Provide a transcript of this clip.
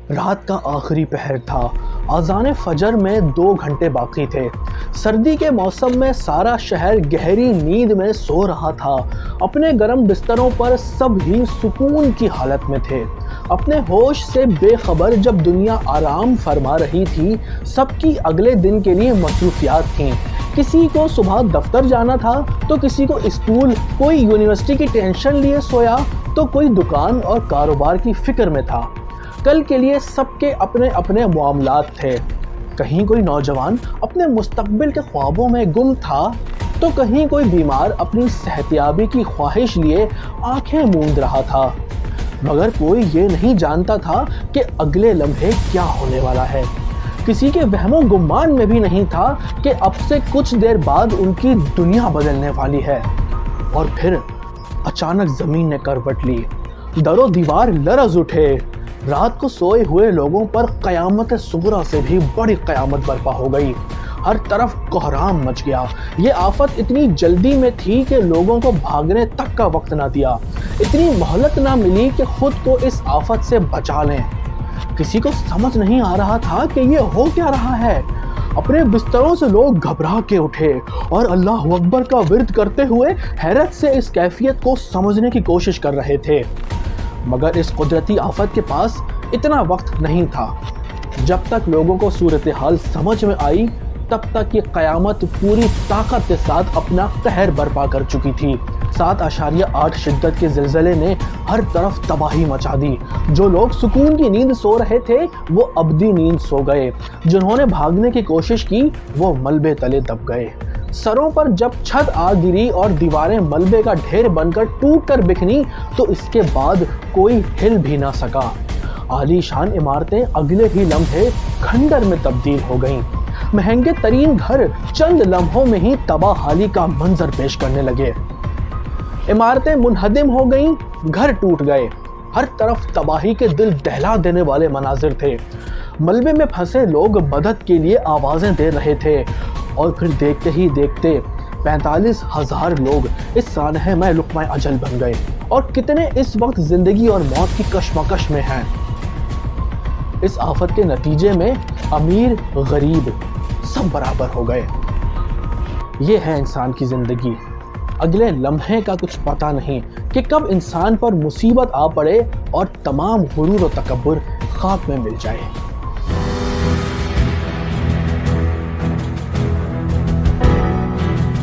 رات کا آخری پہر تھا۔ اذان فجر میں 2 گھنٹے باقی تھے۔ سردی کے موسم میں سارا شہر گہری نیند میں سو رہا تھا۔ اپنے گرم بستروں پر سب ہی سکون کی حالت میں تھے، اپنے ہوش سے بے خبر۔ جب دنیا آرام فرما رہی تھی، سب کی اگلے دن کے لیے مصروفیات تھیں۔ کسی کو صبح دفتر جانا تھا تو کسی کو اسکول، کوئی یونیورسٹی کی ٹینشن لیے سویا تو کوئی دکان اور کاروبار کی فکر میں تھا۔ کل کے لیے سب کے اپنے اپنے معاملات تھے۔ کہیں کوئی نوجوان اپنے مستقبل کے خوابوں میں گم تھا تو کہیں کوئی بیمار اپنی صحتیابی کی خواہش لیے آنکھیں موند رہا تھا، مگر کوئی یہ نہیں جانتا تھا کہ اگلے لمحے کیا ہونے والا ہے۔ کسی کے وہم و گمان میں بھی نہیں تھا کہ اب سے کچھ دیر بعد ان کی دنیا بدلنے والی ہے۔ اور پھر اچانک زمین نے کروٹ لی، در و دیوار لرز اٹھے۔ رات کو سوئے ہوئے لوگوں پر قیامت صغریٰ سے بھی بڑی قیامت برپا ہو گئی۔ ہر طرف کوہرام مچ گیا۔ یہ آفت اتنی جلدی میں تھی کہ لوگوں کو بھاگنے تک کا وقت نہ دیا، اتنی مہلت نہ ملی کہ خود کو اس آفت سے بچا لیں۔ کسی کو سمجھ نہیں آ رہا تھا کہ یہ ہو کیا رہا ہے۔ اپنے بستروں سے لوگ گھبرا کے اٹھے اور اللہ اکبر کا ورد کرتے ہوئے حیرت سے اس کیفیت کو سمجھنے کی کوشش کر رہے تھے، مگر اس قدرتی آفت کے پاس اتنا وقت نہیں تھا۔ جب تک لوگوں کو صورتحال سمجھ میں آئی، تب تک یہ قیامت پوری طاقت کے ساتھ اپنا قہر برپا کر چکی تھی۔ 7.8 شدت کے زلزلے نے ہر طرف تباہی مچا دی۔ جو لوگ سکون کی نیند سو رہے تھے وہ ابدی نیند سو گئے، جنہوں نے بھاگنے کی کوشش کی وہ ملبے تلے دب گئے۔ سروں پر جب چھت آ گری اور دیواریں ملبے کا ڈھیر بن کر ٹوٹ کر بکھنی تو اس کے بعد کوئی ہل بھی نہ سکا۔ عالی شان عمارتیں اگلے ہی لمحے کھنڈر میں تبدیل ہو گئیں۔ مہنگے ترین گھر چند لمحوں میں ہی تباہ حالی کا منظر پیش کرنے لگے۔ عمارتیں منہدم ہو گئیں، گھر ٹوٹ گئے۔ ہر طرف تباہی کے دل دہلا دینے والے مناظر تھے۔ ملبے میں پھنسے لوگ مدد کے لیے آوازیں دے رہے تھے، اور پھر دیکھتے ہی دیکھتے 45,000 لوگ اس سانحے میں لقمہ اجل بن گئے، اور کتنے اس وقت زندگی اور موت کی کشمکش میں ہیں۔ اس آفت کے نتیجے میں امیر غریب سب برابر ہو گئے۔ یہ ہے انسان کی زندگی۔ اگلے لمحے کا کچھ پتہ نہیں کہ کب انسان پر مصیبت آ پڑے اور تمام غرور و تکبر خاک میں مل جائے۔